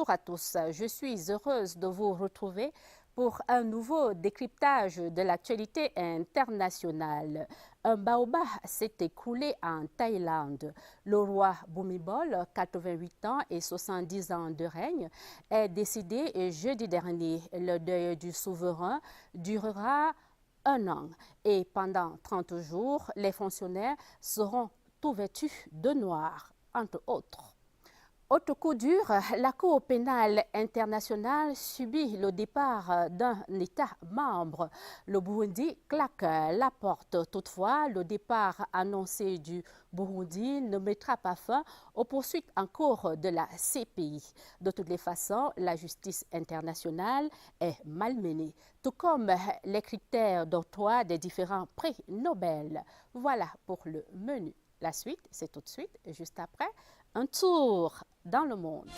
bonjour à tous. Je suis heureuse de vous retrouver pour un nouveau décryptage de l'actualité internationale. Un baobab s'est écoulé en Thaïlande. Le roi Bhumibol, 88 ans et 70 ans de règne, est décédé jeudi dernier. Le deuil du souverain durera un an et pendant 30 jours, les fonctionnaires seront tout vêtus de noir, entre autres. Autre coup dur, la Cour pénale internationale subit le départ d'un État membre. Le Burundi claque la porte. Toutefois, le départ annoncé du Burundi ne mettra pas fin aux poursuites en cours de la CPI. De toutes les façons, la justice internationale est malmenée, tout comme les critères d'octroi des différents prix Nobel. Voilà pour le menu. La suite, c'est tout de suite, juste après, un tour dans le monde.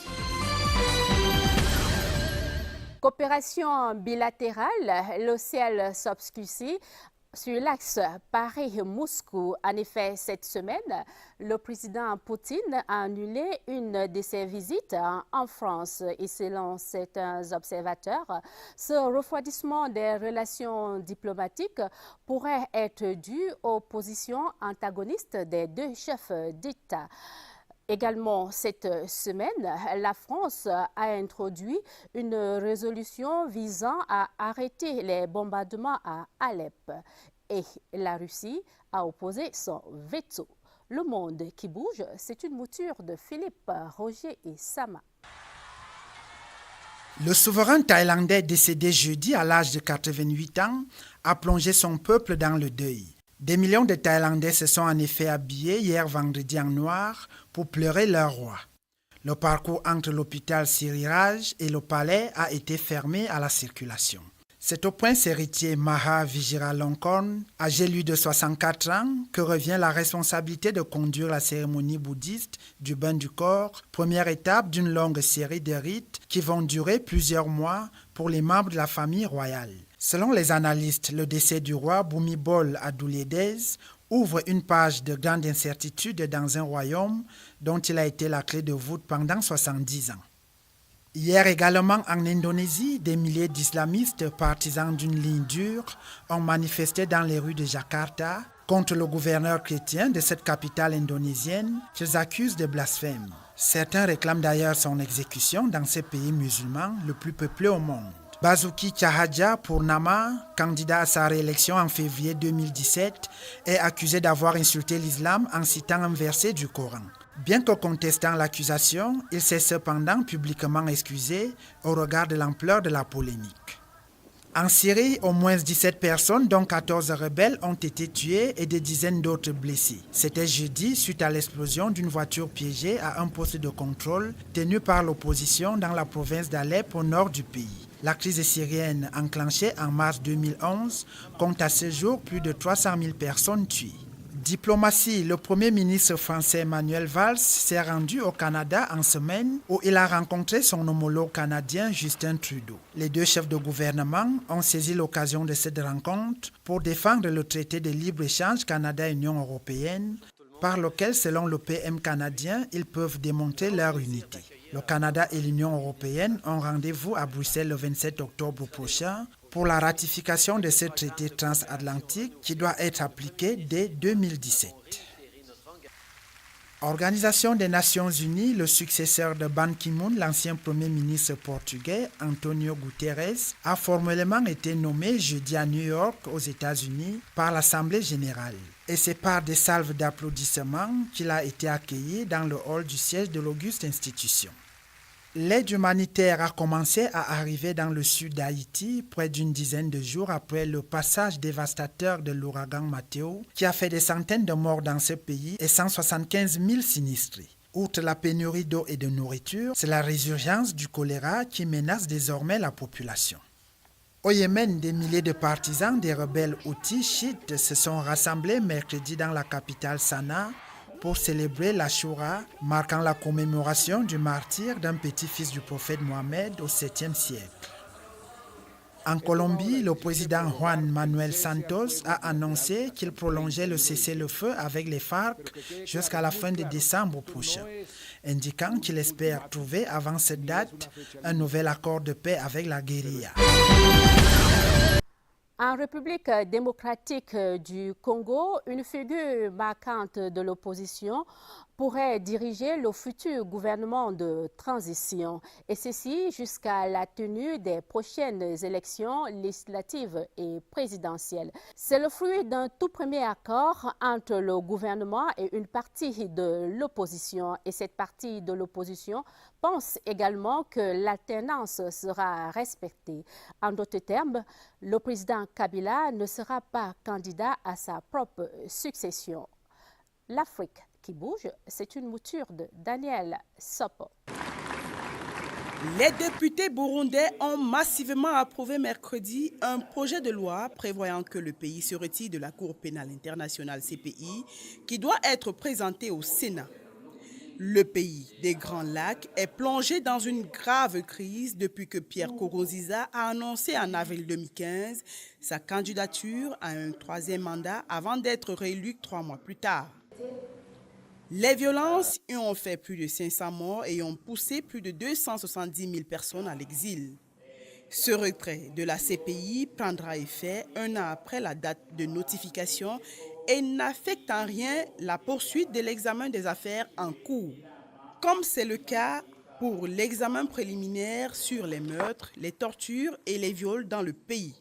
Coopération bilatérale, le ciel s'obscurcit sur l'axe Paris-Moscou. En effet, cette semaine, le président Poutine a annulé une de ses visites en France. Et selon certains observateurs, ce refroidissement des relations diplomatiques pourrait être dû aux positions antagonistes des deux chefs d'État. Également, cette semaine, la France a introduit une résolution visant à arrêter les bombardements à Alep et la Russie a opposé son veto. Le monde qui bouge, c'est une mouture de Philippe, Roger et Sama. Le souverain thaïlandais décédé jeudi à l'âge de 88 ans a plongé son peuple dans le deuil. Des millions de Thaïlandais se sont en effet habillés hier vendredi en noir pour pleurer leur roi. Le parcours entre l'hôpital Siriraj et le palais a été fermé à la circulation. C'est au prince héritier Maha Vajiralongkorn, âgé lui de 64 ans, que revient la responsabilité de conduire la cérémonie bouddhiste du bain du corps, première étape d'une longue série de rites qui vont durer plusieurs mois pour les membres de la famille royale. Selon les analystes, le décès du roi Bhumibol Adulyadej ouvre une page de grande incertitude dans un royaume dont il a été la clé de voûte pendant 70 ans. Hier également en Indonésie, des milliers d'islamistes partisans d'une ligne dure ont manifesté dans les rues de Jakarta contre le gouverneur chrétien de cette capitale indonésienne qu'ils accusent de blasphème. Certains réclament d'ailleurs son exécution dans ce pays musulman le plus peuplé au monde. Basuki Tjahaja Purnama, candidat à sa réélection en février 2017, est accusé d'avoir insulté l'islam en citant un verset du Coran. Bien que contestant l'accusation, il s'est cependant publiquement excusé au regard de l'ampleur de la polémique. En Syrie, au moins 17 personnes, dont 14 rebelles, ont été tuées et des dizaines d'autres blessées. C'était jeudi suite à l'explosion d'une voiture piégée à un poste de contrôle tenu par l'opposition dans la province d'Alep au nord du pays. La crise syrienne, enclenchée en mars 2011, compte à ce jour plus de 300 000 personnes tuées. Diplomatie, le Premier ministre français Manuel Valls s'est rendu au Canada en semaine où il a rencontré son homologue canadien Justin Trudeau. Les deux chefs de gouvernement ont saisi l'occasion de cette rencontre pour défendre le traité de libre-échange Canada-Union européenne par lequel, selon le PM canadien, ils peuvent démontrer leur unité. Le Canada et l'Union européenne ont rendez-vous à Bruxelles le 27 octobre prochain pour la ratification de ce traité transatlantique qui doit être appliqué dès 2017. Organisation des Nations Unies, le successeur de Ban Ki-moon, l'ancien Premier ministre portugais, António Guterres, a formellement été nommé jeudi à New York, aux États-Unis, par l'Assemblée générale. Et c'est par des salves d'applaudissements qu'il a été accueilli dans le hall du siège de l'auguste institution. L'aide humanitaire a commencé à arriver dans le sud d'Haïti près d'une dizaine de jours après le passage dévastateur de l'ouragan Mateo qui a fait des centaines de morts dans ce pays et 175 000 sinistrés. Outre la pénurie d'eau et de nourriture, c'est la résurgence du choléra qui menace désormais la population. Au Yémen, des milliers de partisans des rebelles houthis chiites se sont rassemblés mercredi dans la capitale Sanaa pour célébrer l'Ashura, marquant la commémoration du martyre d'un petit-fils du prophète Mohammed au 7e siècle. En Colombie, le président Juan Manuel Santos a annoncé qu'il prolongeait le cessez-le-feu avec les FARC jusqu'à la fin de décembre prochain, indiquant qu'il espère trouver avant cette date un nouvel accord de paix avec la guérilla. En République démocratique du Congo, une figure marquante de l'opposition pourrait diriger le futur gouvernement de transition, et ceci jusqu'à la tenue des prochaines élections législatives et présidentielles. C'est le fruit d'un tout premier accord entre le gouvernement et une partie de l'opposition, et cette partie de l'opposition pense également que l'alternance sera respectée. En d'autres termes, le président Kabila ne sera pas candidat à sa propre succession. L'Afrique qui bouge, c'est une mouture de Daniel Sopo. Les députés burundais ont massivement approuvé mercredi un projet de loi prévoyant que le pays se retire de la Cour pénale internationale CPI qui doit être présenté au Sénat. Le pays des Grands Lacs est plongé dans une grave crise depuis que Pierre Nkurunziza a annoncé en avril 2015 sa candidature à un troisième mandat avant d'être réélu 3 mois plus tard. Les violences y ont fait plus de 500 morts et ont poussé plus de 270 000 personnes à l'exil. Ce retrait de la CPI prendra effet 1 an après la date de notification et n'affecte en rien la poursuite de l'examen des affaires en cours, comme c'est le cas pour l'examen préliminaire sur les meurtres, les tortures et les viols dans le pays.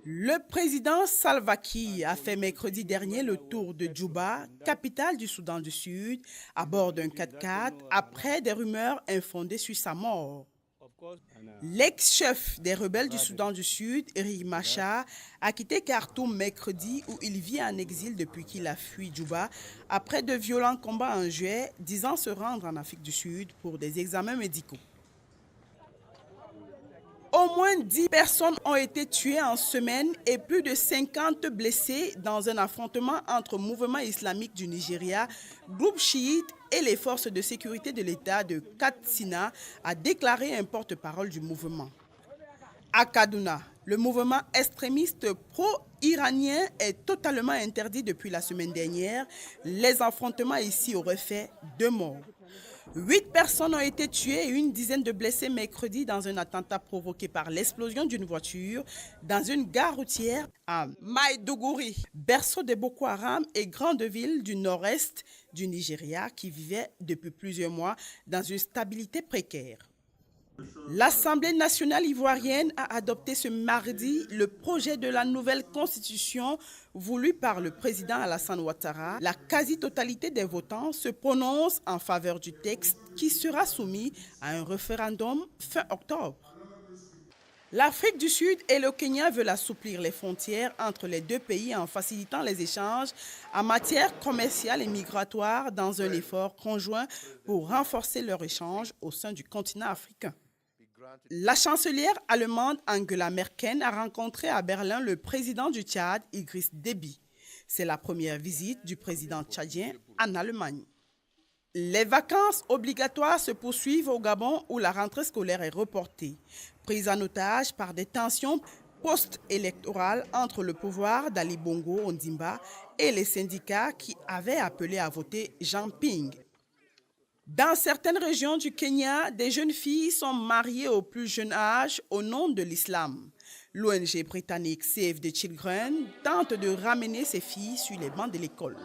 Le président Salva Kiir a fait mercredi dernier le tour de Djouba, capitale du Soudan du Sud, à bord d'un 4x4 après des rumeurs infondées sur sa mort. L'ex-chef des rebelles du Soudan du Sud, Riek Machar, a quitté Khartoum mercredi où il vit en exil depuis qu'il a fui Djouba après de violents combats en juillet, disant se rendre en Afrique du Sud pour des examens médicaux. Au moins 10 personnes ont été tuées en semaine et plus de 50 blessées dans un affrontement entre mouvement islamique du Nigeria, groupe chiite et les forces de sécurité de l'État de Katsina, a déclaré un porte-parole du mouvement. À Kaduna, le mouvement extrémiste pro-iranien est totalement interdit depuis la semaine dernière. Les affrontements ici auraient fait 2 morts. 8 personnes ont été tuées et une dizaine de blessés mercredi dans un attentat provoqué par l'explosion d'une voiture dans une gare routière à Maiduguri, berceau de Boko Haram et grande ville du nord-est du Nigeria qui vivait depuis plusieurs mois dans une stabilité précaire. L'Assemblée nationale ivoirienne a adopté ce mardi le projet de la nouvelle constitution voulue par le président Alassane Ouattara. La quasi-totalité des votants se prononce en faveur du texte qui sera soumis à un référendum fin octobre. L'Afrique du Sud et le Kenya veulent assouplir les frontières entre les deux pays en facilitant les échanges en matière commerciale et migratoire dans un effort conjoint pour renforcer leurs échanges au sein du continent africain. La chancelière allemande Angela Merkel a rencontré à Berlin le président du Tchad, Idriss Déby. C'est la première visite du président tchadien en Allemagne. Les vacances obligatoires se poursuivent au Gabon où la rentrée scolaire est reportée, prise en otage par des tensions post-électorales entre le pouvoir d'Ali Bongo Ondimba et les syndicats qui avaient appelé à voter Jean Ping. Dans certaines régions du Kenya, des jeunes filles sont mariées au plus jeune âge au nom de l'islam. L'ONG britannique Save the Children tente de ramener ces filles sur les bancs de l'école.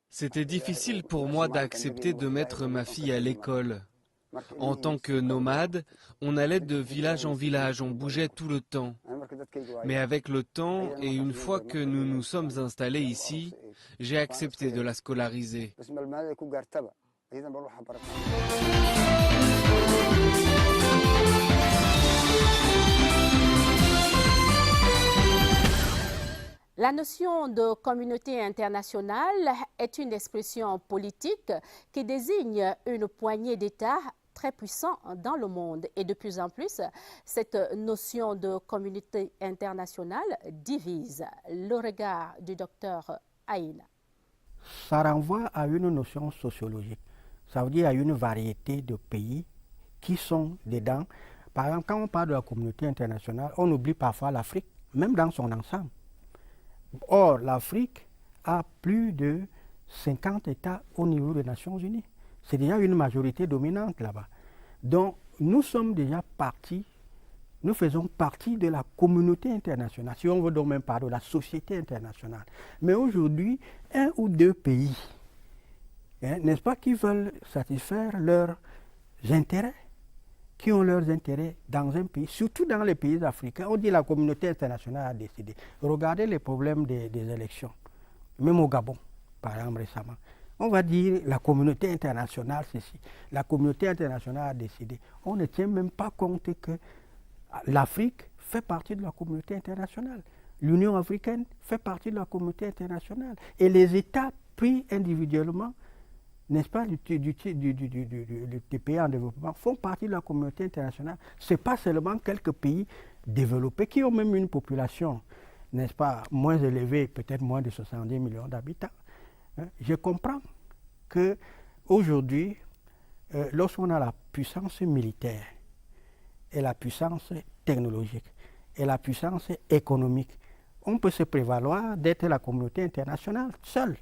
C'était difficile pour moi d'accepter de mettre ma fille à l'école. En tant que nomade, on allait de village en village, on bougeait tout le temps. Mais avec le temps et une fois que nous nous sommes installés ici, j'ai accepté de la scolariser. La notion de communauté internationale est une expression politique qui désigne une poignée d'États très puissants dans le monde. Et de plus en plus, cette notion de communauté internationale divise. Le regard du docteur Aïna. Ça renvoie à une notion sociologique. Ça veut dire à une variété de pays qui sont dedans Par exemple, quand on parle de la communauté internationale, on oublie parfois l'Afrique, même dans son ensemble. Or, l'Afrique a plus de 50 États au niveau des Nations Unies. C'est déjà une majorité dominante là-bas. Donc, nous sommes déjà partis, nous faisons partie de la communauté internationale, si on veut donc même parler de la société internationale. Mais aujourd'hui, un ou deux pays, n'est-ce pas, qui veulent satisfaire leurs intérêts, qui ont leurs intérêts dans un pays, surtout dans les pays africains. On dit la communauté internationale a décidé. Regardez les problèmes des élections, même au Gabon, par exemple récemment. On va dire la communauté internationale, ceci. La communauté internationale a décidé. On ne tient même pas compte que l'Afrique fait partie de la communauté internationale. L'Union africaine fait partie de la communauté internationale. Et les États pris individuellement, n'est-ce pas, des pays en développement, font partie de la communauté internationale. Ce n'est pas seulement quelques pays développés qui ont même une population, n'est-ce pas, moins élevée, peut-être moins de 70 millions d'habitants. Je comprends qu'aujourd'hui, lorsqu'on a la puissance militaire et la puissance technologique et la puissance économique, on peut se prévaloir d'être la communauté internationale seule,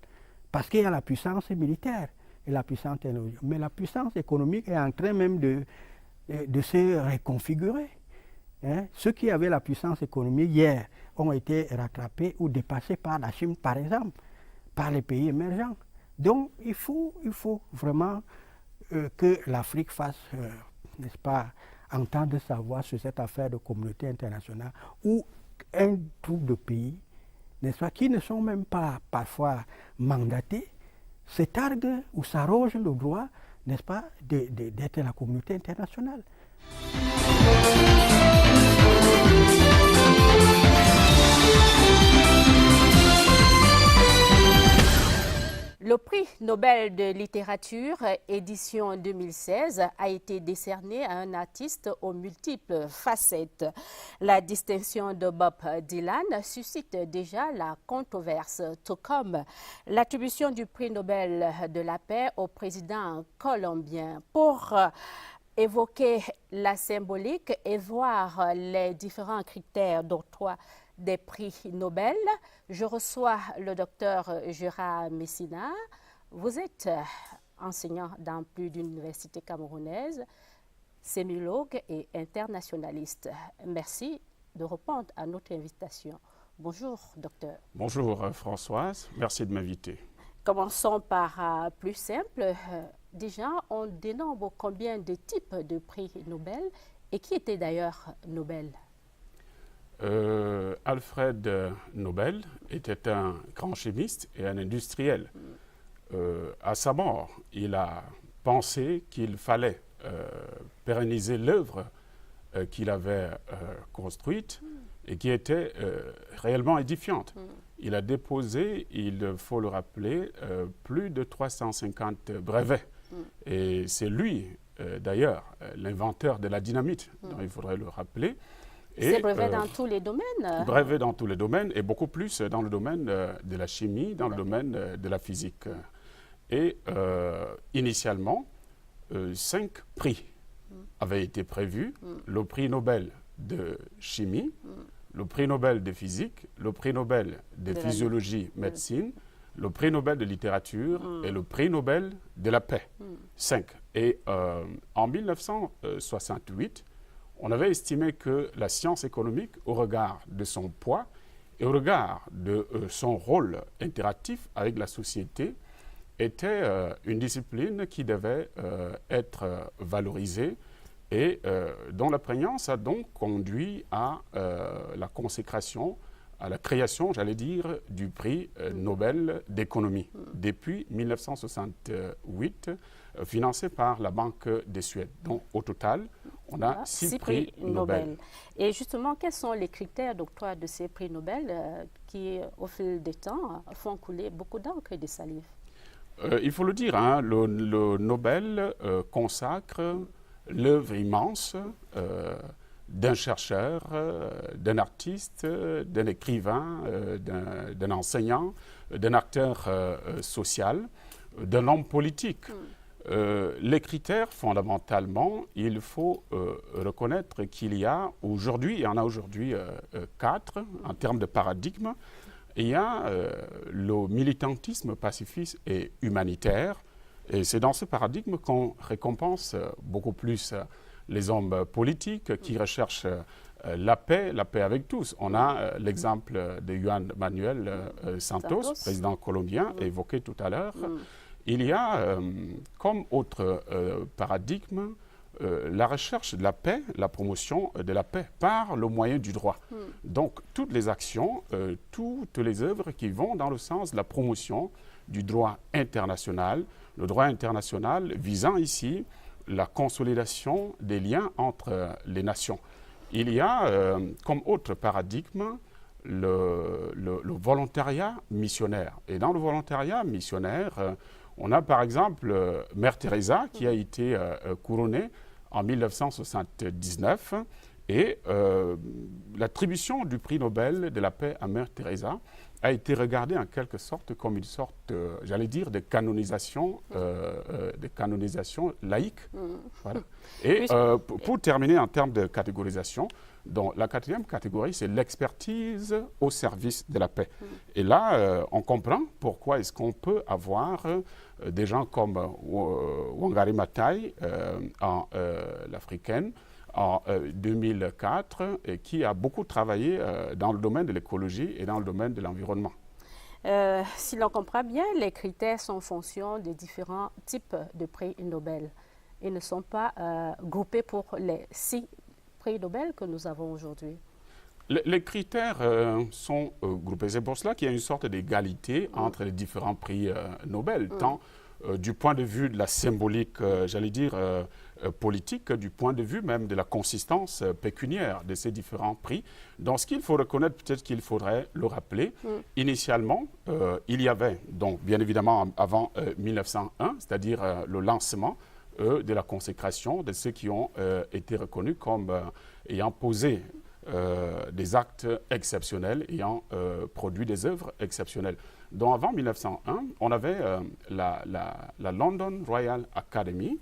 parce qu'il y a la puissance militaire et la puissance technologique. Mais la puissance économique est en train même de se reconfigurer. Ceux qui avaient la puissance économique hier ont été rattrapés ou dépassés par la Chine, par exemple, par les pays émergents. Donc, il faut vraiment que l'Afrique fasse, n'est-ce pas, entendre sa voix sur cette affaire de communauté internationale où un groupe de pays, n'est-ce pas, qui ne sont même pas parfois mandatés, se targuent ou s'arrogent le droit, n'est-ce pas, d'être la communauté internationale. Le prix Nobel de littérature édition 2016 a été décerné à un artiste aux multiples facettes. La distinction de Bob Dylan suscite déjà la controverse, tout comme l'attribution du prix Nobel de la paix au président colombien. Pour évoquer la symbolique et voir les différents critères d'octroi des prix Nobel, je reçois le docteur Gérard Messina. Vous êtes enseignant dans plus d'une université camerounaise, sémiologue et internationaliste. Merci de répondre à notre invitation. Bonjour, docteur. Bonjour, Françoise. Merci de m'inviter. Commençons par plus simple. Déjà, on dénombre combien de types de prix Nobel et qui était d'ailleurs Nobel? Alfred Nobel était un grand chimiste et un industriel. À sa mort, il a pensé qu'il fallait pérenniser l'œuvre qu'il avait construite et qui était réellement édifiante. Il a déposé, il faut le rappeler, plus de 350 brevets. Et c'est lui, d'ailleurs, l'inventeur de la dynamite, dont il faudrait le rappeler. C'est brevet dans tous les domaines. Brevet dans tous les domaines et beaucoup plus dans le domaine de la chimie, dans le domaine de la physique. Et initialement, 5 prix avaient été prévus. Le prix Nobel de chimie, le prix Nobel de physique, le prix Nobel de physiologie, médecine, le prix Nobel de littérature et le prix Nobel de la paix. 5. Et en 1968, on avait estimé que la science économique, au regard de son poids et au regard de son rôle interactif avec la société, était une discipline qui devait être valorisée et dont la prégnance a donc conduit à la consécration, à la création, j'allais dire, du prix Nobel d'économie depuis 1968, financé par la Banque de Suède. Donc, au total, on a 6 prix Nobel. Et justement, quels sont les critères d'octroi de ces prix Nobel qui, au fil des temps, font couler beaucoup d'encre et de salive? Il faut le dire, hein, le Nobel consacre l'œuvre immense d'un chercheur, d'un artiste, d'un écrivain, d'un enseignant, d'un acteur social, d'un homme politique. Les critères, fondamentalement, il faut reconnaître qu'il y a aujourd'hui, il y en a aujourd'hui 4 en termes de paradigme. Il y a le militantisme pacifiste et humanitaire. Et c'est dans ce paradigme qu'on récompense beaucoup plus les hommes politiques qui recherchent la paix avec tous. On a l'exemple de Juan Manuel Santos, président colombien, évoqué tout à l'heure. Il y a, comme autre paradigme, la recherche de la paix, la promotion de la paix par le moyen du droit. Donc, toutes les actions, toutes les œuvres qui vont dans le sens de la promotion du droit international, le droit international visant ici la consolidation des liens entre les nations. Il y a, comme autre paradigme, le volontariat missionnaire. Et dans le volontariat missionnaire, on a par exemple Mère Teresa qui a été couronnée en 1979 et l'attribution du prix Nobel de la paix à Mère Teresa a été regardée en quelque sorte comme une sorte, j'allais dire, de canonisation laïque. Voilà. Et pour terminer en termes de catégorisation, donc, la 4e catégorie, c'est l'expertise au service de la paix. Et là, on comprend pourquoi est-ce qu'on peut avoir des gens comme Wangari Maathai, l'Africaine, en 2004, et qui a beaucoup travaillé dans le domaine de l'écologie et dans le domaine de l'environnement. Si l'on comprend bien, les critères sont en fonction des différents types de prix Nobel. Ils ne sont pas groupés pour les 6 prix Nobel que nous avons aujourd'hui. Les critères sont groupés. C'est pour cela qu'il y a une sorte d'égalité entre les différents prix Nobel, tant du point de vue de la symbolique, j'allais dire, politique, que du point de vue même de la consistance pécuniaire de ces différents prix. Donc, ce qu'il faut reconnaître, peut-être qu'il faudrait le rappeler, initialement, il y avait, donc bien évidemment avant 1901, c'est-à-dire le lancement de la consécration de ceux qui ont été reconnus comme ayant posé des actes exceptionnels, ayant produit des œuvres exceptionnelles. Donc avant 1901, on avait la London Royal Academy,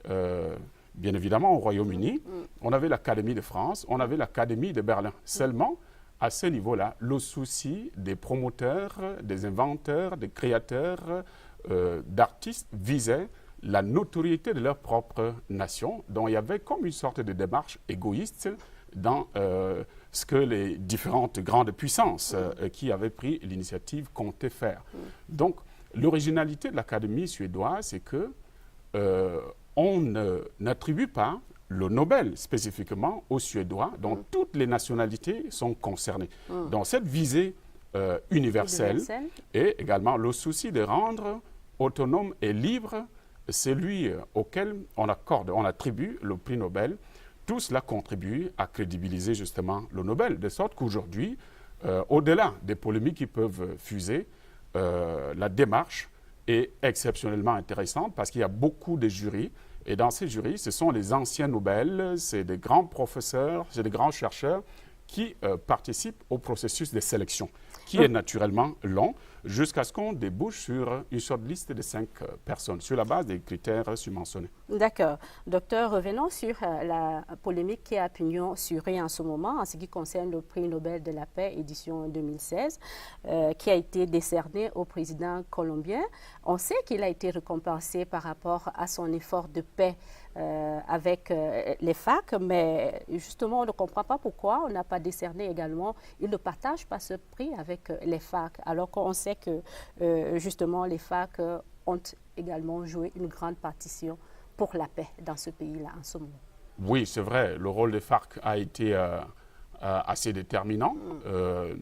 bien évidemment au Royaume-Uni, on avait l'Académie de France, on avait l'Académie de Berlin. Seulement, à ce niveau-là, le souci des promoteurs, des inventeurs, des créateurs, d'artistes visait la notoriété de leur propre nation, dont il y avait comme une sorte de démarche égoïste dans ce que les différentes grandes puissances qui avaient pris l'initiative comptaient faire. Donc, l'originalité de l'Académie suédoise, c'est que on n'attribue pas le Nobel spécifiquement aux Suédois, dont toutes les nationalités sont concernées. Donc, cette visée universelle et également le souci de rendre autonome et libre celui auquel on attribue le prix Nobel. Tout cela contribue à crédibiliser justement le Nobel, de sorte qu'aujourd'hui, au-delà des polémiques qui peuvent fuser, la démarche est exceptionnellement intéressante parce qu'il y a beaucoup de jurys. Et dans ces jurys, ce sont les anciens Nobel, c'est des grands professeurs, c'est des grands chercheurs qui participent au processus de sélection, qui est naturellement long, jusqu'à ce qu'on débouche sur une sorte de liste de 5 personnes, sur la base des critères submentionnés. D'accord. Docteur, revenons sur la polémique qui a pignon sur rue en ce moment, en ce qui concerne le prix Nobel de la paix, édition 2016, qui a été décerné au président colombien. On sait qu'il a été récompensé par rapport à son effort de paix avec les FARC, mais justement, on ne comprend pas pourquoi on n'a pas décerné également, il ne partage pas ce prix avec les FARC, alors qu'on sait que justement les FARC ont également joué une grande partition pour la paix dans ce pays-là en ce moment. Oui, c'est vrai, le rôle des FARC a été assez déterminant,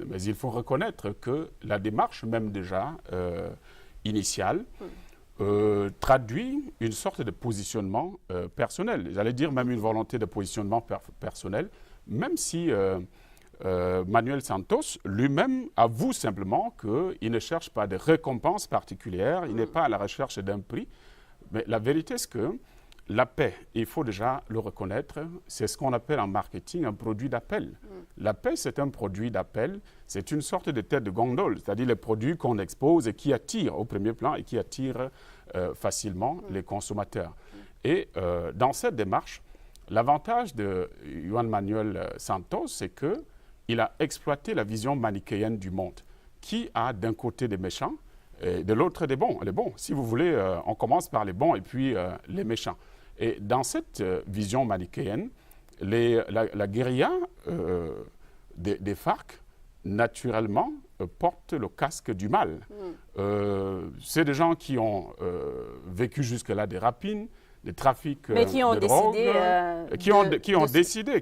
mais il faut reconnaître que la démarche même déjà initiale traduit une sorte de positionnement personnel, j'allais dire même une volonté de positionnement personnel, même si Manuel Santos lui-même avoue simplement qu'il ne cherche pas de récompense particulière, il n'est pas à la recherche d'un prix, mais la vérité c'est que la paix, il faut déjà le reconnaître, c'est ce qu'on appelle en marketing un produit d'appel. La paix, c'est un produit d'appel, c'est une sorte de tête de gondole, c'est-à-dire les produits qu'on expose et qui attirent au premier plan et qui attirent facilement les consommateurs. Et dans cette démarche, l'avantage de Juan Manuel Santos, c'est qu'il a exploité la vision manichéenne du monde, qui a d'un côté des méchants et de l'autre des bons. Les bons, si vous voulez, on commence par les bons et puis les méchants. Et dans cette vision manichéenne, la guérilla des FARC, naturellement, porte le casque du mal. C'est des gens qui ont vécu jusque-là des rapines, des trafics de drogue, qui ont décidé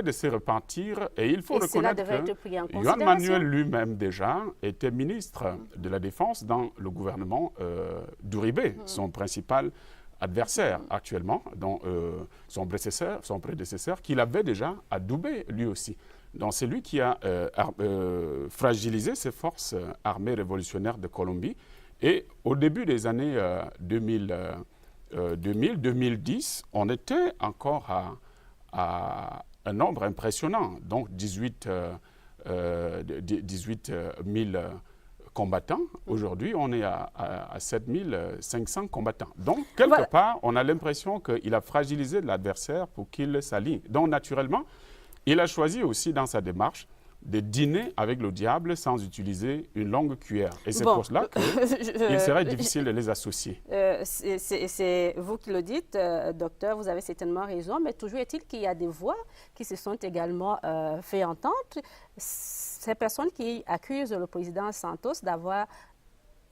de se repentir. Et il faut reconnaître que Juan Manuel lui-même déjà était ministre de la Défense dans le gouvernement d'Uribe, son principal adversaire actuellement, dont son prédécesseur, qu'il avait déjà adoubé lui aussi. Donc c'est lui qui a fragilisé ces forces armées révolutionnaires de Colombie. Et au début des années 2010, on était encore à un nombre impressionnant, donc 18 000 combattants. Aujourd'hui, on est à 7 500 combattants. Donc, quelque part, on a l'impression qu'il a fragilisé l'adversaire pour qu'il s'aligne. Donc, naturellement, il a choisi aussi dans sa démarche de dîner avec le diable sans utiliser une longue cuillère. Et c'est pour cela qu'il serait difficile de les associer. C'est vous qui le dites, docteur, vous avez certainement raison, mais toujours est-il qu'il y a des voix qui se sont également fait entendre. Ces personnes qui accusent le président Santos d'avoir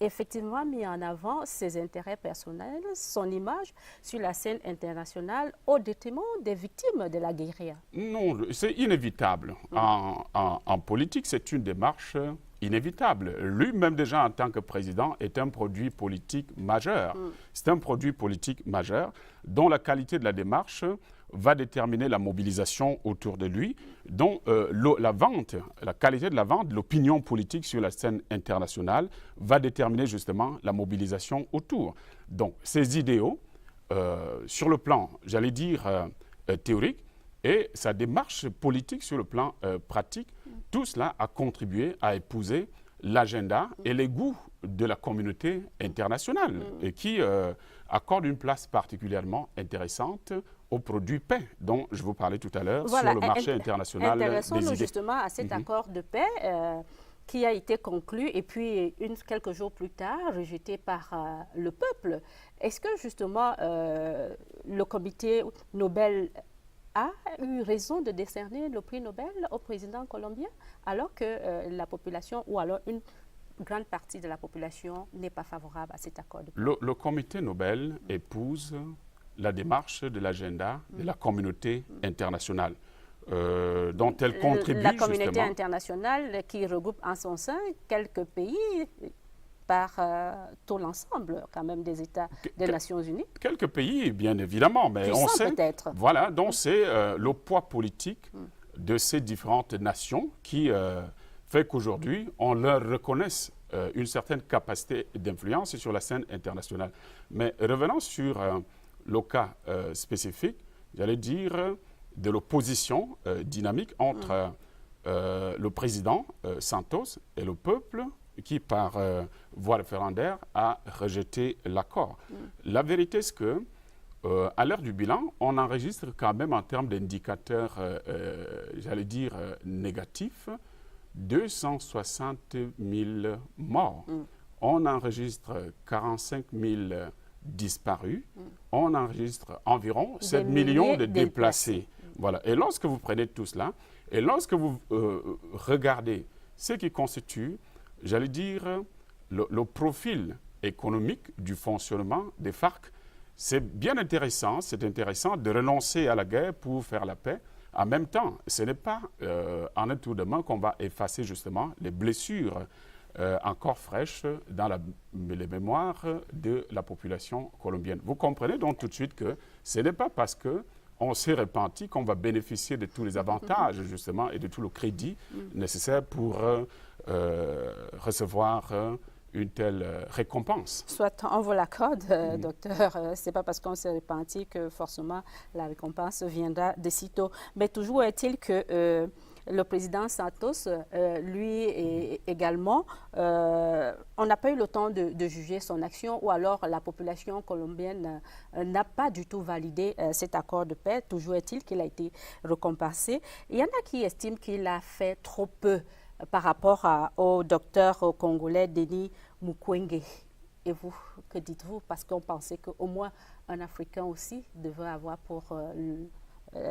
effectivement mis en avant ses intérêts personnels, son image sur la scène internationale au détriment des victimes de la guérilla. Non, c'est inévitable. En politique, c'est une démarche inévitable. Lui-même déjà en tant que président est un produit politique majeur. C'est un produit politique majeur dont la qualité de la démarche va déterminer la mobilisation autour de lui, dont la qualité de la vente, l'opinion politique sur la scène internationale va déterminer justement la mobilisation autour. Donc ces idéaux, sur le plan, j'allais dire, théorique, et sa démarche politique sur le plan pratique, tout cela a contribué à épouser l'agenda et les goûts de la communauté internationale et qui accorde une place particulièrement intéressante aux produits paix dont je vous parlais tout à l'heure sur le marché international des idées. Intéressons-nous justement à cet accord de paix qui a été conclu et puis quelques jours plus tard rejeté par le peuple. Est-ce que justement le comité Nobel a eu raison de décerner le prix Nobel au président colombien alors que la population ou alors une grande partie de la population n'est pas favorable à cet accord de paix? Le comité Nobel épouse la démarche de l'agenda de la communauté internationale dont elle contribue la communauté internationale qui regroupe en son sein quelques pays par tout l'ensemble quand même des États des Nations Unies. Quelques pays, bien évidemment, mais on sait, voilà, donc c'est le poids politique de ces différentes nations qui fait qu'aujourd'hui, on leur reconnaisse une certaine capacité d'influence sur la scène internationale. Mais revenons sur le cas spécifique, j'allais dire, de l'opposition dynamique entre le président Santos et le peuple qui, par voie référendaire, a rejeté l'accord. La vérité, c'est que à l'heure du bilan, on enregistre quand même en termes d'indicateurs, j'allais dire, négatifs, 260 000 morts. On enregistre 45 000 disparus. On enregistre environ 7 millions de déplacés. Voilà. Et lorsque vous prenez tout cela, et lorsque vous regardez ce qui constitue, j'allais dire, le profil économique du fonctionnement des FARC, c'est bien intéressant. C'est intéressant de renoncer à la guerre pour faire la paix. En même temps, ce n'est pas en un tour de main qu'on va effacer justement les blessures encore fraîches dans les mémoires de la population colombienne. Vous comprenez donc tout de suite que ce n'est pas parce qu'on s'est repenti qu'on va bénéficier de tous les avantages justement et de tout le crédit nécessaire pour recevoir une telle récompense. Soit on vous l'accorde, docteur, ce n'est pas parce qu'on s'est repenti que forcément la récompense viendra de sitôt. Mais toujours est-il que le président Santos, lui également, on n'a pas eu le temps de juger son action, ou alors la population colombienne n'a pas du tout validé cet accord de paix. Toujours est-il qu'il a été récompensé. Il y en a qui estiment qu'il a fait trop peu par rapport au docteur congolais Denis Mukwege. Et vous, que dites-vous? Parce qu'on pensait qu'au moins un Africain aussi devrait avoir pour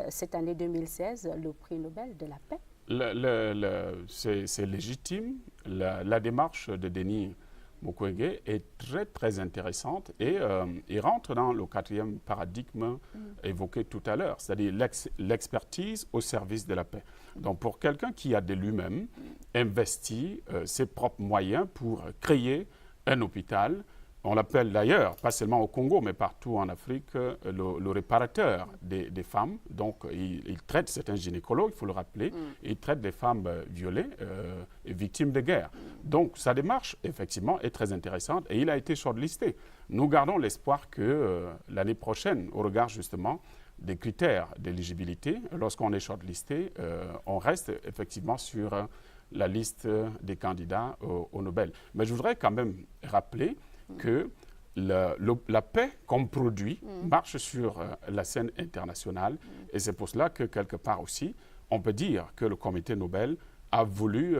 cette année 2016 le prix Nobel de la paix. C'est légitime. La démarche de Denis Mukwege est très intéressante et il rentre dans le 4e paradigme évoqué tout à l'heure, c'est-à-dire l'expertise au service de la paix. Donc pour quelqu'un qui a de lui-même investi ses propres moyens pour créer un hôpital, on l'appelle d'ailleurs, pas seulement au Congo, mais partout en Afrique, le réparateur des femmes. Donc, il traite, c'est un gynécologue, il faut le rappeler, il traite des femmes violées et victimes de guerre. Donc, sa démarche, effectivement, est très intéressante et il a été shortlisté. Nous gardons l'espoir que l'année prochaine, au regard justement des critères d'éligibilité, lorsqu'on est shortlisté, on reste effectivement sur la liste des candidats au Nobel. Mais je voudrais quand même rappeler que la paix comme produit marche sur la scène internationale et c'est pour cela que quelque part aussi, on peut dire que le comité Nobel a voulu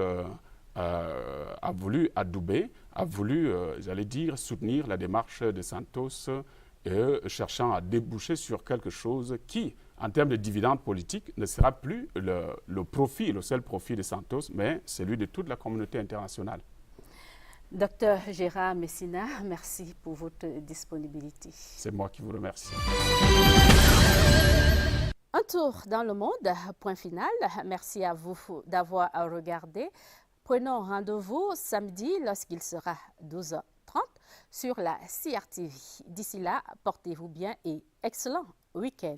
adouber, a voulu, j'allais dire, soutenir la démarche de Santos cherchant à déboucher sur quelque chose qui, en termes de dividendes politiques, ne sera plus le profit, le seul profit de Santos, mais celui de toute la communauté internationale. Docteur Gérard Messina, merci pour votre disponibilité. C'est moi qui vous remercie. Un tour dans le monde, point final. Merci à vous d'avoir regardé. Prenons rendez-vous samedi lorsqu'il sera 12h30 sur la CRTV. D'ici là, portez-vous bien et excellent week-end.